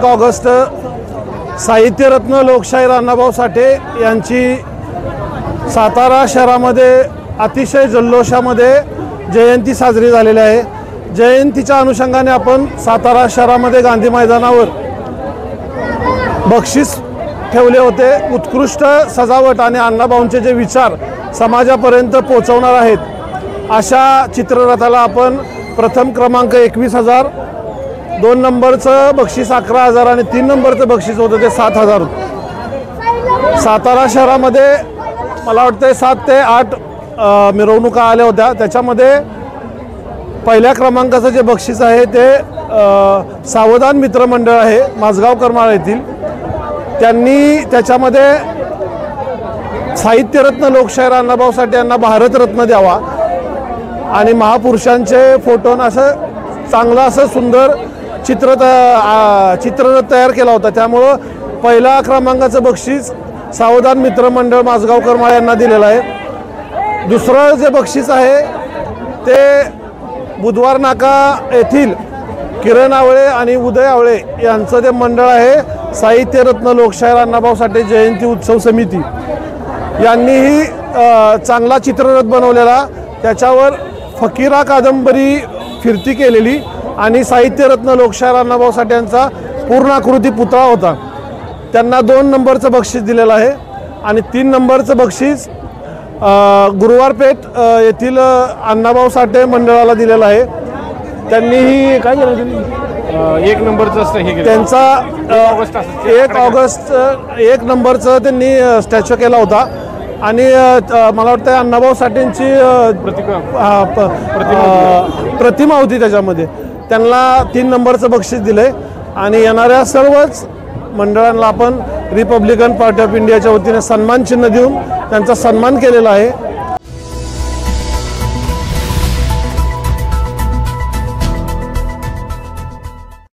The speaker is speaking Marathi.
1 ऑगस्ट साहित्यरत्न लोकशाहीर अण्णाभाऊ साठे यांची सातारा शहरामध्ये अतिशय जल्लोषामध्ये जयंती साजरी झालेली आहे। जयंतीच्या अनुषंगाने आपण सातारा शहरामध्ये गांधी मैदानावर बक्षीस ठेवले होते। उत्कृष्ट सजावट आणि अण्णाभाऊंचे जे विचार समाजापर्यंत पोहोचवणार आहेत अशा चित्ररथाला आपण प्रथम क्रमांक 21,000, 2 नंबरचं बक्षीस 11,000 आणि 3 नंबरचं बक्षीस होतं ते 7,000 होतं। सातारा शहरामध्ये मला वाटतं 7 ते 8 मिरवणुका आल्या होत्या। त्याच्यामध्ये पहिल्या क्रमांकाचं जे बक्षीस आहे ते सावधान मित्रमंडळ आहे माझगाव करमाळा येथील, त्यांनी त्याच्यामध्ये साहित्यरत्न लोकशाहीर अण्णाभाऊ साठे यांना भारतरत्न द्यावा आणि महापुरुषांचे फोटो असं चांगलं असं सुंदर चित्ररथ तयार केला होता। त्यामुळं पहिल्या क्रमांकाचं बक्षीस सावधान मित्रमंडळ माझगाव करमाळा यांना दिलेलं आहे। दुसरं जे बक्षीस आहे ते बुधवार नाका येथील किरण आवळे आणि उदय आवळे यांचं ते मंडळ आहे साहित्यरत्न लोकशाहीर अण्णाभाऊ साठे जयंती उत्सव समिती, यांनीही चांगला चित्ररथ बनवलेला, त्याच्यावर फकीरा कादंबरी फिरती केलेली आणि साहित्यरत्न लोकशाहीर अण्णाभाऊ साठे यांचा पूर्णाकृती पुतळा होता। त्यांना 2 नंबरचं बक्षीस दिलेलं आहे आणि 3 नंबरचं बक्षीस गुरुवारपेठ येथील अण्णाभाऊ साठे मंडळाला दिलेलं आहे। त्यांनीही काय केलं 1 नंबरचं असतं हे त्यांचा 1 ऑगस्ट 1 नंबरचं त्यांनी स्टॅच्यू केला होता आणि मला वाटतं अण्णाभाऊ साठेंची प्रतिमा होती त्याच्यामध्ये। त्यांना 3 नंबरचं बक्षीस दिले आणि येणाऱ्या सर्वच मंडळांना आपण रिपब्लिकन पार्टी ऑफ इंडियाच्या वतीने सन्मान चिन्ह देऊन त्यांचा सन्मान केलेला आहे।